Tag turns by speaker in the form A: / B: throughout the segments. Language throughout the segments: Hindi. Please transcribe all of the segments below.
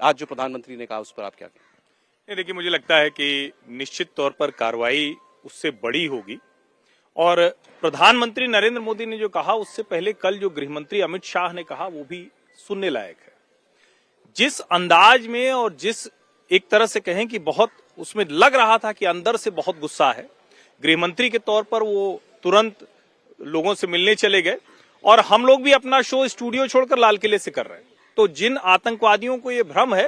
A: आज जो प्रधानमंत्री ने कहा उस पर आप क्या कहें?
B: देखिए, मुझे लगता है कि निश्चित तौर पर कार्रवाई उससे बड़ी होगी और प्रधानमंत्री नरेंद्र मोदी ने जो कहा उससे पहले कल जो गृहमंत्री अमित शाह ने कहा वो भी सुनने लायक है। जिस अंदाज में और जिस एक तरह से कहें कि बहुत उसमें लग रहा था कि अंदर से बहुत गुस्सा है, गृहमंत्री के तौर पर वो तुरंत लोगों से मिलने चले गए और हम लोग भी अपना शो स्टूडियो छोड़कर लाल किले से कर रहे हैं। तो जिन आतंकवादियों को ये भ्रम है,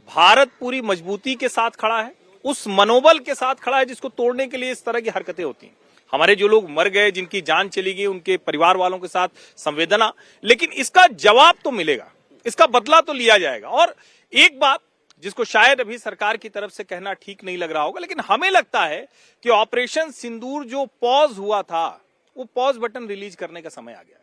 B: भारत पूरी मजबूती के साथ खड़ा है, उस मनोबल के साथ खड़ा है जिसको तोड़ने के लिए इस तरह की हरकतें होती हैं। हमारे जो लोग मर गए, जिनकी जान चली गई, उनके परिवार वालों के साथ संवेदना, लेकिन इसका जवाब तो मिलेगा, इसका बदला तो लिया जाएगा। और एक बात जिसको शायद अभी सरकार की तरफ से कहना ठीक नहीं लग रहा होगा, लेकिन हमें लगता है कि ऑपरेशन सिंदूर जो पॉज हुआ था, वो पॉज बटन रिलीज करने का समय आ गया है।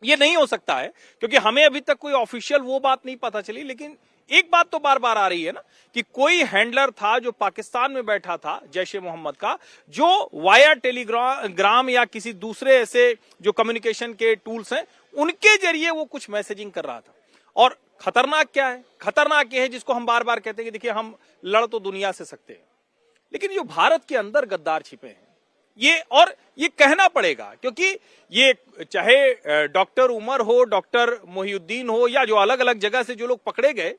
B: ये नहीं हो सकता है क्योंकि हमें अभी तक कोई ऑफिशियल वो बात नहीं पता चली, लेकिन एक बात तो बार बार आ रही है ना कि कोई हैंडलर था जो पाकिस्तान में बैठा था जैश ए मोहम्मद का, जो वाया टेलीग्राम या किसी दूसरे ऐसे जो कम्युनिकेशन के टूल्स हैं उनके जरिए वो कुछ मैसेजिंग कर रहा था। और खतरनाक क्या है? खतरनाक ये है जिसको हम बार बार कहते हैं कि देखिए हम लड़ तो दुनिया से सकते हैं, लेकिन जो भारत के अंदर गद्दार छिपे हैं ये कहना पड़ेगा, क्योंकि ये चाहे डॉक्टर उमर हो, डॉक्टर मोहिउद्दीन हो, या जो अलग अलग जगह से जो लोग पकड़े गए,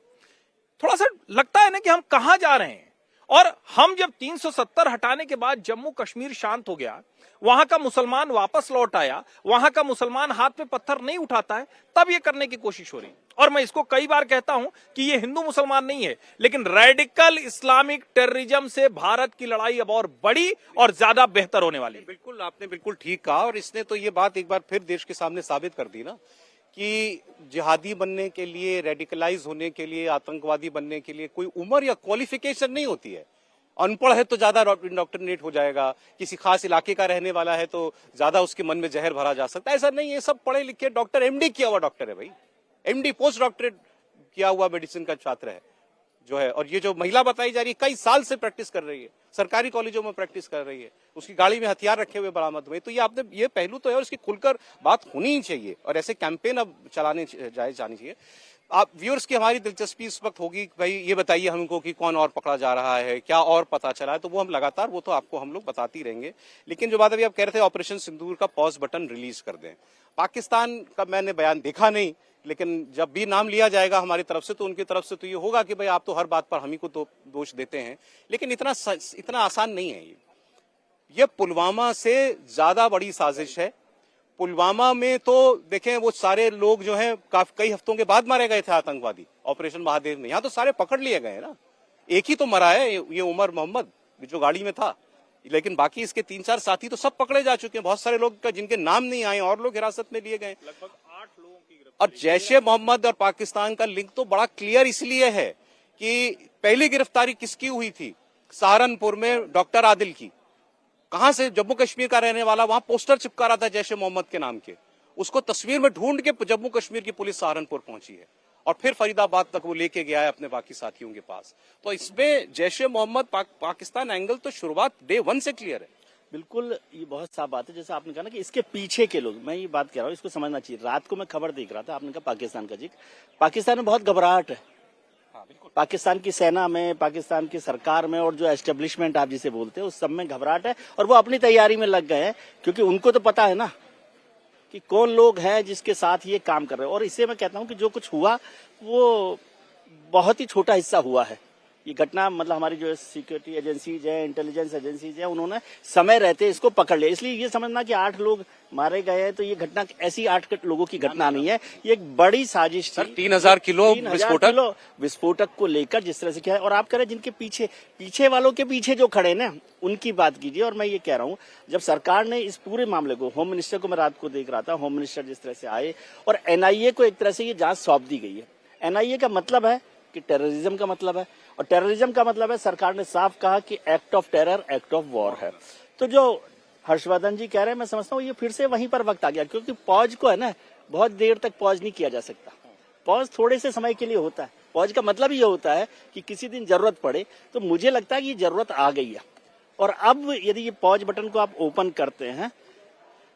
B: थोड़ा सा लगता है ना कि हम कहां जा रहे हैं। और हम जब 370 हटाने के बाद जम्मू कश्मीर शांत हो गया, वहां का मुसलमान वापस लौट आया, वहां का मुसलमान हाथ में पत्थर नहीं उठाता है, तब ये करने की कोशिश हो रही। और मैं इसको कई बार कहता हूं कि ये हिंदू मुसलमान नहीं है, लेकिन रेडिकल इस्लामिक टेररिज्म से भारत की लड़ाई अब और बड़ी और ज्यादा बेहतर होने वाली है।
A: बिल्कुल, आपने बिल्कुल ठीक कहा और इसने तो ये बात एक बार फिर देश के सामने साबित कर दी ना कि जिहादी बनने के लिए, रेडिकलाइज होने के लिए, आतंकवादी बनने के लिए कोई उम्र या क्वालिफिकेशन नहीं होती है। अनपढ़ है तो ज्यादा इंडोक्ट्रिनेट हो जाएगा, किसी खास इलाके का रहने वाला है तो ज्यादा उसके मन में जहर भरा जा सकता है, ऐसा नहीं है। सब पढ़े लिखे डॉक्टर, एमडी किया हुआ डॉक्टर है भाई, एमडी पोस्ट डॉक्टरेट किया हुआ मेडिसिन का छात्र है जो है। और ये जो महिला बताई जा रही है कई साल से प्रैक्टिस कर रही है, सरकारी कॉलेजों में प्रैक्टिस कर रही है, उसकी गाड़ी में हथियार रखे हुए बरामद हुए। तो ये आपने ये पहलू तो है और इसकी खुलकर बात होनी ही चाहिए और ऐसे कैंपेन अब चलाने जानी चाहिए। आप व्यूअर्स की हमारी दिलचस्पी इस वक्त होगी भाई ये बताइए हमको कि कौन और पकड़ा जा रहा है, क्या और पता चला है, तो वो हम लगातार वो तो आपको हम लोग बताते ही रहेंगे। लेकिन जो बात अभी आप कह रहे थे ऑपरेशन सिंदूर का पॉज बटन रिलीज कर दें, पाकिस्तान का मैंने बयान देखा नहीं, लेकिन जब भी नाम लिया जाएगा हमारी तरफ से तो उनकी तरफ से तो ये होगा कि भाई आप तो हर बात पर हम ही को तो दोष देते हैं, लेकिन इतना आसान नहीं है। ये पुलवामा से ज्यादा बड़ी साजिश है। पुलवामा में तो देखें वो सारे लोग जो हैं कई हफ्तों के बाद मारे गए थे आतंकवादी ऑपरेशन महादेव में, यहाँ तो सारे पकड़ लिए गए ना। एक ही तो मरा है ये उमर मोहम्मद जो गाड़ी में था, लेकिन बाकी इसके 3-4 साथी तो सब पकड़े जा चुके हैं। बहुत सारे लोग जिनके नाम नहीं आए और लोग हिरासत में लिए गए,
B: लगभग 8 लोगों की गिरफ्तारी।
A: और जैश ए मोहम्मद और पाकिस्तान का लिंक तो बड़ा क्लियर इसलिए है कि पहली गिरफ्तारी किसकी हुई थी? सहारनपुर में डॉक्टर आदिल की। कहां से? जम्मू कश्मीर का रहने वाला, वहां पोस्टर चिपका रहा था जैश ए मोहम्मद के नाम के, उसको तस्वीर में ढूंढ के जम्मू कश्मीर की पुलिस सहारनपुर पहुंची है और फिर फरीदाबाद तक वो लेके गया है अपने बाकी साथियों के पास। तो इसमें जैश ए मोहम्मद पाकिस्तान एंगल तो शुरुआत डे 1 से क्लियर है।
C: बिल्कुल, ये बहुत साफ बात है। जैसे आपने कहा ना कि इसके पीछे के लोग, मैं ये बात कह रहा हूँ, इसको समझना चाहिए। रात को मैं खबर देख रहा था, आपने कहा पाकिस्तान का जिक्र, पाकिस्तान में बहुत घबराहट है। पाकिस्तान की सेना में, पाकिस्तान की सरकार में और जो एस्टेब्लिशमेंट आप जिसे बोलते हैं उस सब में घबराहट है और वो अपनी तैयारी में लग गए हैं, क्योंकि उनको तो पता है ना कि कौन लोग हैं जिसके साथ ये काम कर रहे हैं। और इससे मैं कहता हूं कि जो कुछ हुआ वो बहुत ही छोटा हिस्सा हुआ है। ये घटना मतलब हमारी जो सिक्योरिटी एजेंसीज है, इंटेलिजेंस एजेंसीज है, उन्होंने समय रहते इसको पकड़ लिया। इसलिए ये समझना कि 8 लोग मारे गए हैं तो ये घटना ऐसी 8 लोगों की घटना नहीं है, ये एक बड़ी साजिश थी।
A: 3000 किलो
C: विस्फोटक को लेकर जिस तरह से किया है। और आप कह रहे हैं जिनके पीछे वालों के पीछे जो खड़े ना उनकी बात कीजिए। और मैं ये कह रहा हूँ, जब सरकार ने इस पूरे मामले को, होम मिनिस्टर को मैं रात को देख रहा था, होम मिनिस्टर जिस तरह से आए और एनआईए को एक तरह से ये जांच सौंप दी गई है। एनआईए का मतलब है कि टेररिज्म का मतलब है, और टेररिज्म का मतलब है सरकार ने साफ कहा कि act of terror act of war है। तो जो हर्षवर्धन जी कह रहे हैं, मैं समझता हूँ ये फिर से वहीं पर वक्त आ गया, क्योंकि पॉज को है ना बहुत देर तक पॉज नहीं किया जा सकता। पॉज थोड़े से समय के लिए होता है। पॉज का मतलब ये होता है कि किसी दिन जरूरत पड़े, तो मुझे लगता है कि ये जरूरत आ गई है। और अब यदि ये पॉज बटन को आप ओपन करते हैं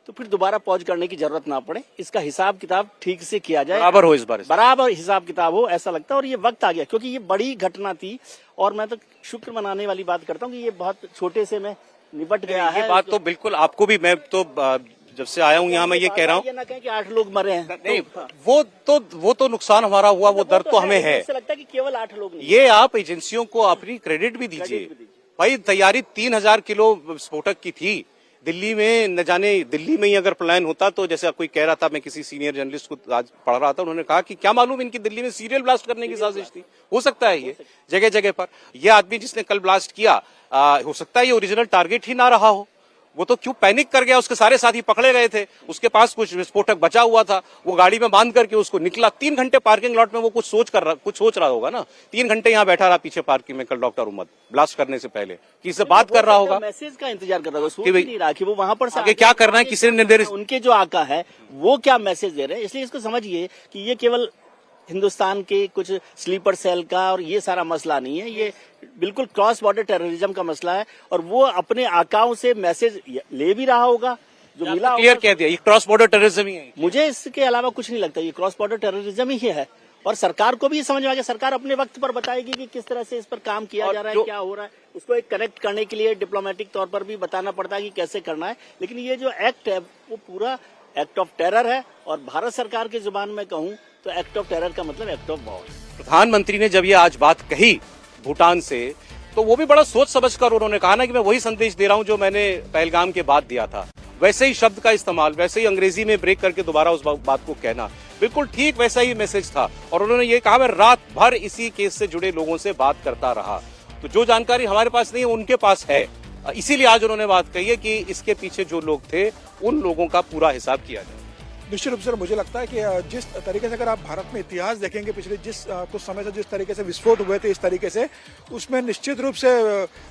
C: तो फिर दोबारा पॉज करने की जरूरत ना पड़े, इसका हिसाब किताब ठीक से किया जाए,
A: बराबर हो इस बार
C: बराबर हिसाब किताब हो, ऐसा लगता है। और ये वक्त आ गया, क्योंकि ये बड़ी घटना थी और मैं तो शुक्र मनाने वाली बात करता हूँ कि ये बहुत छोटे से में निपट गया है।
A: ये बात तो बिल्कुल आपको भी, मैं तो जब से आया हूँ यहाँ मैं ये कह रहा हूँ,
C: ये ना कहें कि 8 लोग मरे हैं।
A: नहीं वो तो नुकसान हमारा हुआ, वो दर्द तो हमें है।
C: ऐसा लगता है कि केवल 8 लोग नहीं।
A: ये आप एजेंसियों को अपनी क्रेडिट भी दीजिए भाई। तैयारी 3000 किलो विस्फोटक की थी दिल्ली में, न जाने दिल्ली में ही अगर प्लान होता तो, जैसे कोई कह रहा था, मैं किसी सीनियर जर्नलिस्ट को आज पढ़ रहा था, उन्होंने कहा कि क्या मालूम इनकी दिल्ली में सीरियल ब्लास्ट करने की साजिश थी। हो सकता है ये जगह जगह पर, ये आदमी जिसने कल ब्लास्ट किया हो सकता है ये ओरिजिनल टारगेट ही ना रहा हो। वो तो क्यों पैनिक कर गया, उसके सारे साथी पकड़े गए थे, उसके पास कुछ विस्फोटक बचा हुआ था, वो गाड़ी में बांध करके उसको निकला। 3 घंटे पार्किंग लॉट में वो कुछ सोच रहा होगा ना। 3 घंटे यहाँ बैठा रहा पीछे पार्किंग में कल डॉक्टर उम्मद, ब्लास्ट करने से पहले कि इससे बात कर रहा होगा,
C: मैसेज का इंतजार कर रहा होगा, सोच नहीं रहा कि वो वहां पर
A: आगे क्या करना है, किसी ने निर्देश,
C: उनके जो आका है वो क्या मैसेज दे रहे हैं। इसलिए इसको समझिए कि ये केवल हिंदुस्तान के कुछ स्लीपर सेल का और ये सारा मसला नहीं है, ये बिल्कुल क्रॉस बॉर्डर टेररिज्म का मसला है। और वो अपने आकाओं से मैसेज ले भी रहा होगा, जो मिला
A: क्लियर कह दिया ये क्रॉस बॉर्डर टेररिज्म ही है।
C: मुझे इसके अलावा कुछ नहीं लगता, ये क्रॉस बॉर्डर टेररिज्म ही है। और सरकार को भी ये समझ में आ गया, सरकार अपने वक्त पर बताएगी कि किस तरह से इस पर काम किया जा रहा है, क्या हो रहा है। उसको एक कनेक्ट करने के लिए डिप्लोमेटिक तौर पर भी बताना पड़ता है कि कैसे करना है। लेकिन ये जो एक्ट है वो पूरा एक्ट ऑफ टेरर है, और भारत सरकार की जुबान में कहूं तो एक्ट ऑफ टेरर का मतलब एक्ट ऑफ वॉर।
A: प्रधानमंत्री ने जब ये आज बात कही भूटान से, तो वो भी बड़ा सोच समझकर उन्होंने कहा ना कि मैं वही संदेश दे रहा हूं जो मैंने पहलगाम के बाद दिया था। वैसे ही शब्द का इस्तेमाल, वैसे ही अंग्रेजी में ब्रेक करके दोबारा उस बात को कहना, बिल्कुल ठीक वैसा ही मैसेज था। और उन्होंने ये कहा मैं रात भर इसी केस से जुड़े लोगों से बात करता रहा। तो जो जानकारी हमारे पास नहीं है उनके पास है, इसीलिए आज उन्होंने बात कही है कि इसके पीछे जो लोग थे उन लोगों का पूरा हिसाब किया जाए।
D: निश्चित रूप से मुझे लगता है कि जिस तरीके से अगर आप भारत में इतिहास देखेंगे पिछले कुछ समय से, जिस तरीके से विस्फोट हुए थे इस तरीके से, उसमें निश्चित रूप से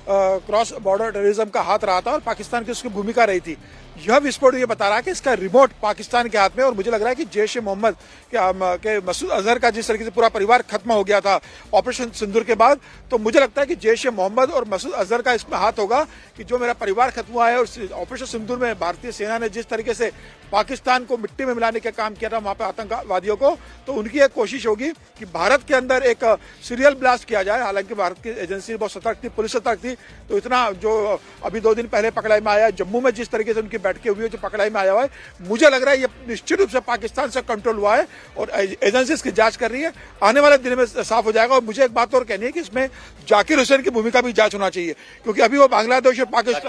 D: क्रॉस बॉर्डर टेररिज्म का हाथ रहा था और पाकिस्तान की उसकी भूमिका रही थी। यह विस्फोट ये बता रहा है कि इसका रिमोट पाकिस्तान के हाथ में। और मुझे लग रहा है कि जैश-ए-मोहम्मद के मसूद अजहर का जिस तरीके से पूरा परिवार खत्म हो गया था ऑपरेशन सिंदूर के बाद, तो मुझे लगता है कि जैश-ए-मोहम्मद और मसूद अजहर का इसमें हाथ होगा कि जो मेरा परिवार खत्म हुआ है। और ऑपरेशन सिंदूर में भारतीय सेना ने जिस तरीके से पाकिस्तान को मिट्टी में मिलाने का काम किया था वहां पर आतंकवादियों को, तो उनकी एक कोशिश होगी कि भारत के अंदर एक सीरियल ब्लास्ट किया जाए। हालांकि भारत की एजेंसी बहुत सतर्क थी, पुलिस सतर्क थी, तो इतना जो अभी 2 दिन पहले पकड़ाई में आया, जम्मू में जिस तरीके से उनकी बैठकें हुई है, जो पकड़ाई में आया हुआ है, मुझे लग रहा है ये निश्चित रूप से पाकिस्तान से कंट्रोल हुआ है और एजेंसी इसकी जांच कर रही है। आने वाले दिन में साफ हो जाएगा। और मुझे एक बात और कहनी है कि इसमें जाकिर हुसैन की भूमिका भी जांच होना चाहिए, क्योंकि अभी वो बांग्लादेश और पाकिस्तान,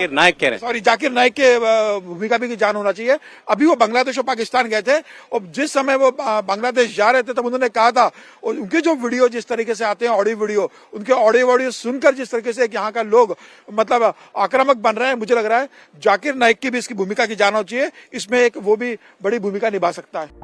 D: जाकिर नाइक के भूमिका भी जांच होना चाहिए। अभी वो बांग्लादेश और पाकिस्तान गए थे और जिस समय वो बांग्लादेश जा रहे थे तब उन्होंने कहा था, और उनके जो वीडियो जिस तरीके से आते हैं, ऑडियो वीडियो, उनके ऑडियो सुनकर जिस तरीके से यहाँ का लोग मतलब आक्रामक बन रहे हैं, मुझे लग रहा है जाकिर नाइक की भी इसकी भूमिका की जांच होनी चाहिए। इसमें एक वो भी बड़ी भूमिका निभा सकता है।